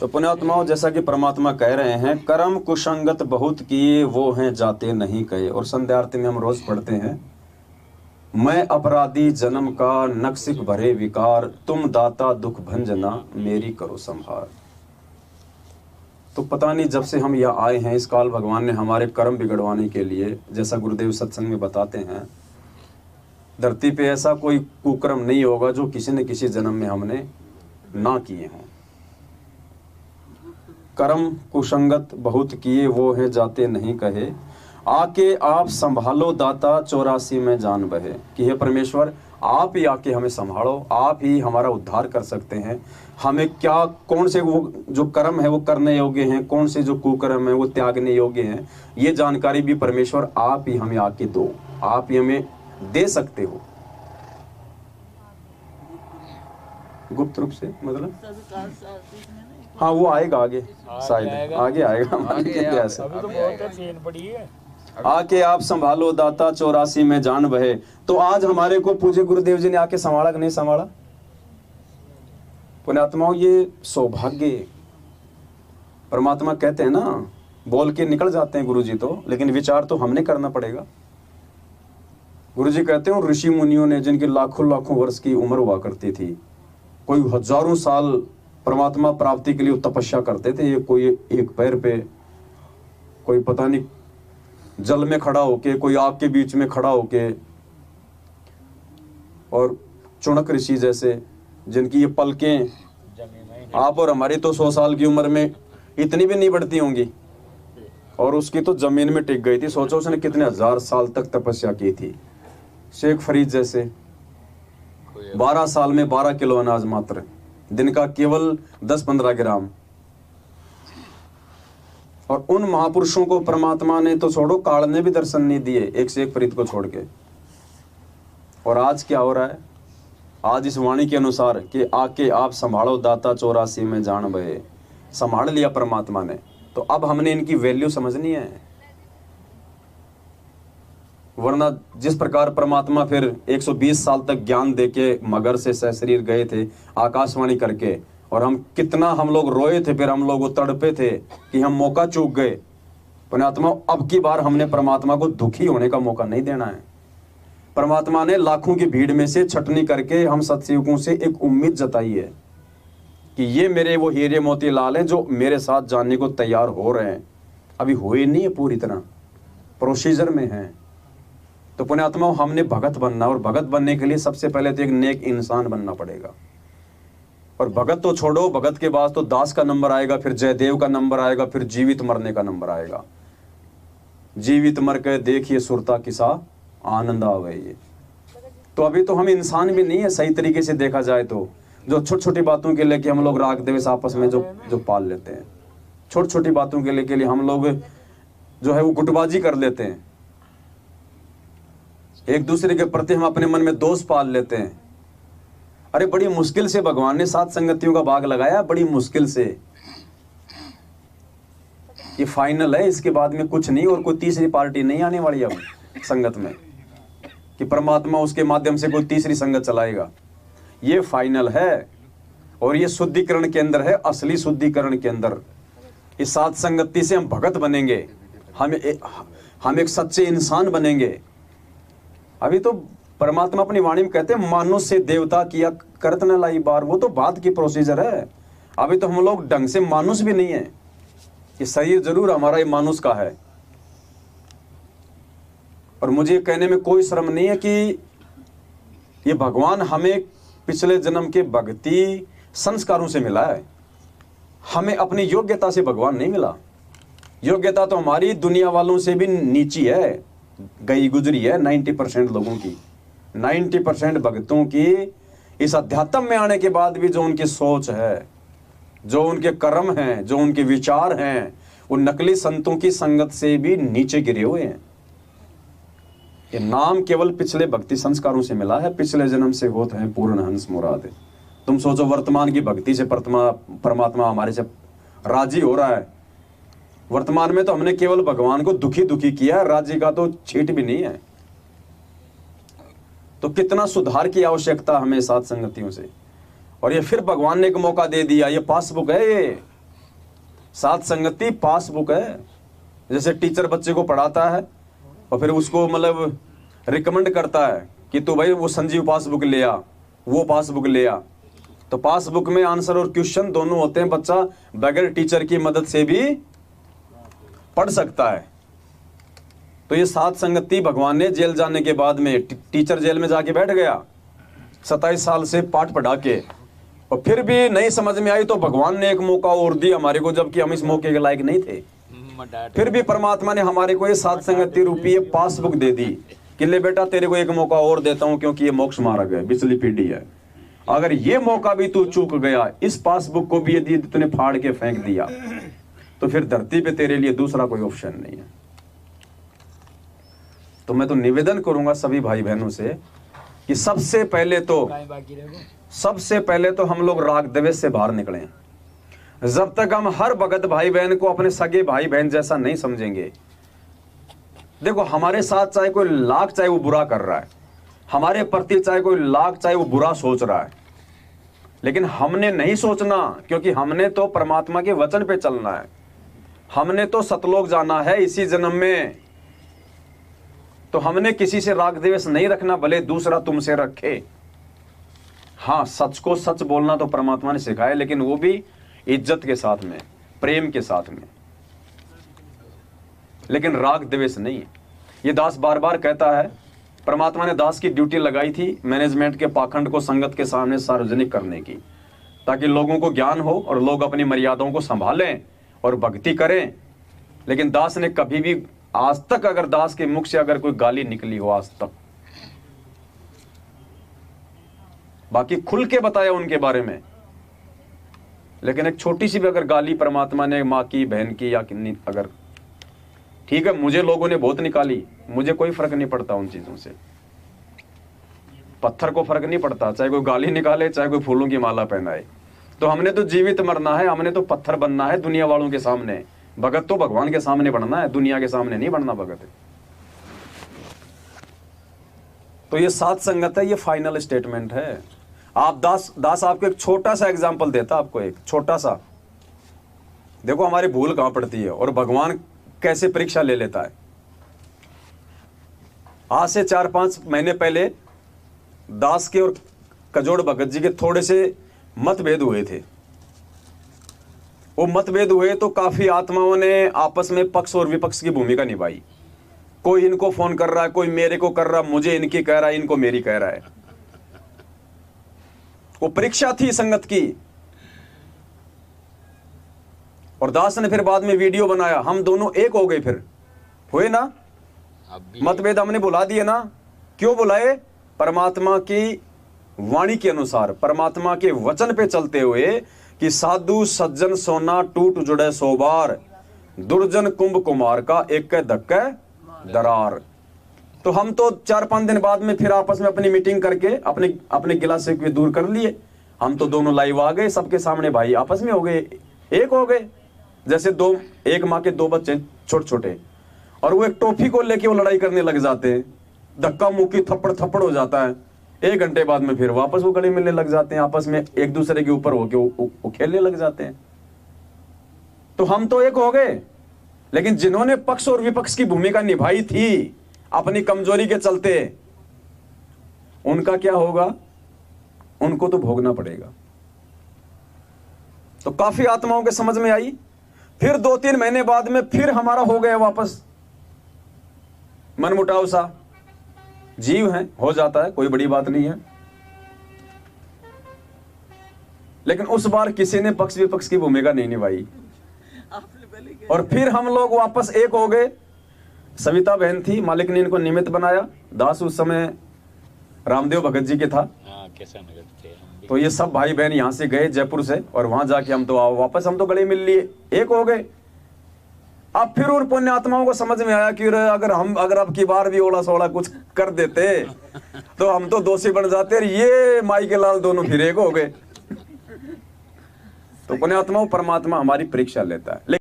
तो पुण्यात्माओं, जैसा कि परमात्मा कह रहे हैं, कर्म कुसंगत बहुत किए वो हैं जाते नहीं कहे। और संध्या आरती में हम रोज पढ़ते हैं, मैं अपराधी जन्म का नक्सिक भरे विकार, तुम दाता दुख भंजना मेरी करो संभार। तो पता नहीं जब से हम यहाँ आए हैं, इस काल भगवान ने हमारे कर्म बिगड़वाने के लिए, जैसा गुरुदेव सत्संग में बताते हैं, धरती पे ऐसा कोई कुकर्म नहीं होगा जो किसी न किसी जन्म में हमने ना किए हों। कर्म कुसंगत बहुत किए वो हैं जाते नहीं कहे, आके आप संभालो दाता 84 में जान बहे। कि हे परमेश्वर, आप ही आके हमें संभालो, आप ही हमारा उद्धार कर सकते हैं। हमें क्या, कौन से वो जो कर्म है वो करने योग्य हैं, कौन से जो कुकर्म है वो त्यागने योग्य हैं, ये जानकारी भी परमेश्वर आप ही हमें आके दो, आप ही हमें दे सकते हो गुप्त रूप से। मतलब हाँ, वो आएगा आगे, शायद आगे आएगा। आके आप संभालो दाता 84 में जान बहे। तो आज हमारे को पूज्य गुरुदेव जी ने आके संभाला कि नहीं संभाला? पुण्यात्माओं, ये सौभाग्य। परमात्मा कहते हैं ना, बोल के निकल जाते हैं गुरु जी तो, लेकिन विचार तो हमने करना पड़ेगा। गुरु जी कहते हैं ऋषि मुनियों ने, जिनकी लाखों लाखों वर्ष की उम्र हुआ करती थी, कोई हजारों साल परमात्मा प्राप्ति के लिए तपस्या करते थे, ये कोई एक पैर पे, कोई पता नहीं जल में खड़ा होके, कोई आग के बीच में खड़ा होके, और चुनक ऋषि जैसे, जिनकी ये पलकें आप और हमारी तो 100 साल की उम्र में इतनी भी नहीं बढ़ती होंगी, और उसकी तो जमीन में टिक गई थी। सोचो उसने कितने हजार साल तक तपस्या की थी। शेख फरीद जैसे 12 साल में 12 किलो अनाज मात्र, दिन का केवल 10-15 ग्राम। और उन महापुरुषों को परमात्मा ने तो छोड़ो, काल ने भी दर्शन नहीं दिए, एक शेख फरीद को छोड़ के। और आज क्या हो रहा है? आज इस वाणी के अनुसार कि आके आप संभालो दाता 84 में जान बहे, संभाल लिया परमात्मा ने। तो अब हमने इनकी वैल्यू समझनी है, वरना जिस प्रकार परमात्मा फिर 120 साल तक ज्ञान देके मगर से सशरीर गए थे आकाशवाणी करके, और हम लोग रोए थे, फिर हम लोग तड़पे थे कि हम मौका चूक गए। परमात्मा, अब की बार हमने परमात्मा को दुखी होने का मौका नहीं देना है। परमात्मा ने लाखों की भीड़ में से छटनी करके हम सत्सेवकों से एक उम्मीद जताई है कि ये मेरे वो हीरे मोती लाल हैं जो मेरे साथ जानने को तैयार हो रहे हैं। अभी हुए नहीं है, पूरी तरह प्रोसीजर में हैं। तो पुण्यात्माओं, हमने भगत बनना, और भगत बनने के लिए सबसे पहले तो एक नेक इंसान बनना पड़ेगा। और भगत तो छोड़ो, भगत के बाद तो दास का नंबर आएगा, फिर जयदेव का नंबर आएगा, फिर जीवित मरने का नंबर आएगा। जीवित मर के देखिए सुरता किसा आनंद आवे। ये तो अभी तो हम इंसान भी नहीं है सही तरीके से देखा जाए तो, जो छोटी छोटी बातों के लिए कि हम लोग राग द्वेष आपस में जो पाल लेते हैं, छोटी छोटी बातों के लिए हम लोग जो है वो गुटबाजी कर लेते हैं, एक दूसरे के प्रति हम अपने मन में दोष पाल लेते हैं। अरे बड़ी मुश्किल से भगवान ने 7 संगतियों का भाग लगाया, बड़ी मुश्किल से। ये फाइनल है, इसके बाद में कुछ नहीं, और कोई तीसरी पार्टी नहीं आने वाली अब संगत में कि परमात्मा उसके माध्यम से कोई तीसरी संगत चलाएगा। ये फाइनल है, और ये शुद्धिकरण के अंदर है, असली शुद्धिकरण के अंदर। इस 7 संगति से हम भगत बनेंगे, हम एक सच्चे इंसान बनेंगे। अभी तो परमात्मा अपनी वाणी में कहते हैं मानुष से देवता किया करत न लाई बार, वो तो बाद की प्रोसीजर है। अभी तो हम लोग ढंग से मानुष भी नहीं है, कि शरीर जरूर हमारा ये मानुष का है। और मुझे कहने में कोई शर्म नहीं है कि ये भगवान हमें पिछले जन्म के भक्ति संस्कारों से मिला है, हमें अपनी योग्यता से भगवान नहीं मिला। योग्यता तो हमारी दुनिया वालों से भी नीची है, गई गुजरी है 90% लोगों की, 90% भक्तों की। इस अध्यात्म में आने के बाद भी जो उनकी सोच है, जो उनके कर्म हैं, जो उनके विचार हैं, वो नकली संतों की संगत से भी नीचे गिरे हुए हैं। ये नाम केवल पिछले भक्ति संस्कारों से मिला है, पिछले जन्म से होता है पूर्ण हंस मुराद। तुम सोचो वर्तमान की भक्ति से परमात्मा हमारे से राजी हो रहा है। वर्तमान में तो हमने केवल भगवान को दुखी दुखी किया, राज्य का तो छीट भी नहीं है। तो कितना सुधार की आवश्यकता हमें 7 संगतियों से। और ये फिर भगवान ने एक मौका दे दिया, ये पासबुक है, साथ संगति पासबुक है। जैसे टीचर बच्चे को पढ़ाता है और फिर उसको मतलब रिकमेंड करता है कि तो भाई वो संजीव पासबुक ले आ, वो पासबुक ले आ, तो पासबुक में आंसर और क्वेश्चन दोनों होते हैं। बच्चा बगैर टीचर की मदद से भी पढ़ सकता है। तो ये साथ संगति भगवान ने जेल जाने के बाद में, टीचर जेल में जाके बैठ गया 27 साल से पाठ पढ़ा के, और फिर भी नहीं समझ में आई तो भगवान ने एक मौका और दिया हमारे को, जबकि हम इस मौके के लायक नहीं थे। फिर भी परमात्मा ने हमारे को ये साथ संगति रूपी पासबुक दे दी कि ले बेटा तेरे को एक मौका और देता हूं, क्योंकि ये मोक्ष मार्ग है, बिचली पीढ़ी है। अगर ये मौका भी तू चूक गया, इस पासबुक को भी यदि तूने फाड़ के फेंक दिया, तो फिर धरती पे तेरे लिए दूसरा कोई ऑप्शन नहीं है। तो मैं तो निवेदन करूंगा सभी भाई बहनों से कि सबसे पहले तो हम लोग राग द्वेष से बाहर निकले। जब तक हम हर भगत भाई बहन को अपने सगे भाई बहन जैसा नहीं समझेंगे, देखो हमारे साथ चाहे कोई लाख चाहे वो बुरा कर रहा है, हमारे प्रति चाहे कोई लाख चाहे वो बुरा सोच रहा है, लेकिन हमने नहीं सोचना, क्योंकि हमने तो परमात्मा के वचन पे चलना है। हमने तो सतलोक जाना है इसी जन्म में। तो हमने किसी से राग द्वेष नहीं रखना, भले दूसरा तुमसे रखे। हाँ, सच को सच बोलना तो परमात्मा ने सिखाया, लेकिन वो भी इज्जत के साथ में, प्रेम के साथ में, लेकिन राग द्वेष नहीं। ये दास बार बार कहता है, परमात्मा ने दास की ड्यूटी लगाई थी मैनेजमेंट के पाखंड को संगत के सामने सार्वजनिक करने की, ताकि लोगों को ज्ञान हो और लोग अपनी मर्यादाओं को संभालें और भक्ति करें। लेकिन दास ने कभी भी आज तक, अगर दास के मुख से अगर कोई गाली निकली हो आज तक, बाकी खुल के बताया उनके बारे में, लेकिन एक छोटी सी भी अगर गाली परमात्मा ने माँ की, बहन की, या अगर, ठीक है मुझे लोगों ने बहुत निकाली, मुझे कोई फर्क नहीं पड़ता उन चीजों से। पत्थर को फर्क नहीं पड़ता, चाहे कोई गाली निकाले चाहे कोई फूलों की माला पहनाए। तो हमने तो जीवित मरना है, हमने तो पत्थर बनना है दुनिया वालों के सामने। भगत तो भगवान के सामने बनना है, दुनिया के सामने नहीं बनना भगत। तो ये साथ संगत है, ये फाइनल स्टेटमेंट है। आप दास आपको एक छोटा सा एग्जाम्पल देता, आपको एक छोटा सा, देखो हमारी भूल कहां पड़ती है और भगवान कैसे परीक्षा ले लेता है। आज से 4-5 महीने पहले दास के और कजोड़ भगत जी के थोड़े से मतभेद हुए थे। वो मतभेद हुए तो काफी आत्माओं ने आपस में पक्ष और विपक्ष की भूमिका निभाई। कोई इनको फोन कर रहा है, कोई मेरे को कर रहा, मुझे इनकी कह रहा है, इनको मेरी कह रहा है। वो परीक्षा थी संगत की। और दास ने फिर बाद में वीडियो बनाया, हम दोनों एक हो गए, फिर हुए ना, मतभेद हमने बुला दिए ना। क्यों बुलाए? परमात्मा की वाणी के अनुसार, परमात्मा के वचन पे चलते हुए कि साधु सज्जन सोना टूट जुड़े 100 बार, दुर्जन कुंभ कुमार का एक धक्के दरार। तो हम तो 4-5 दिन बाद में फिर आपस में अपनी मीटिंग करके अपने गिला से दूर कर लिए। हम तो दोनों लाइव आ गए, सबके सामने भाई आपस में हो गए, एक हो गए। जैसे एक माँ के 2 बच्चे छोटे छोटे, और वो एक टॉफी को लेके वो लड़ाई करने लग जाते हैं, धक्का मुक्की थप्पड़ हो जाता है। 1 घंटे बाद में फिर वापस वो गले मिलने लग जाते हैं, आपस में एक दूसरे के ऊपर होके वो खेलने लग जाते हैं। तो हम तो एक हो गए, लेकिन जिन्होंने पक्ष और विपक्ष की भूमिका निभाई थी अपनी कमजोरी के चलते, उनका क्या होगा? उनको तो भोगना पड़ेगा। तो काफी आत्माओं के समझ में आई। फिर 2-3 महीने बाद में फिर हमारा हो गया वापस मनमुटाव सा। जीव है, हो जाता है, कोई बड़ी बात नहीं है। लेकिन उस बार किसी ने पक्ष विपक्ष की भूमिका नहीं निभाई, और फिर हम लोग वापस एक हो गए। सविता बहन थी, मालिक ने इनको निमित्त बनाया। दास उस समय रामदेव भगत जी के था। तो ये सब भाई बहन यहां से गए जयपुर से, और वहां जाके हम तो वापस हम तो गले मिल लिए, एक हो गए। अब फिर उन पुण्य आत्माओं को समझ में आया कि अगर अब की बार भी ओला सोला कुछ कर देते तो हम तो दोषी बन जाते, ये माई के लाल दोनों फिर एक हो गए। तो पुण्य आत्माओं, परमात्मा हमारी परीक्षा लेता है।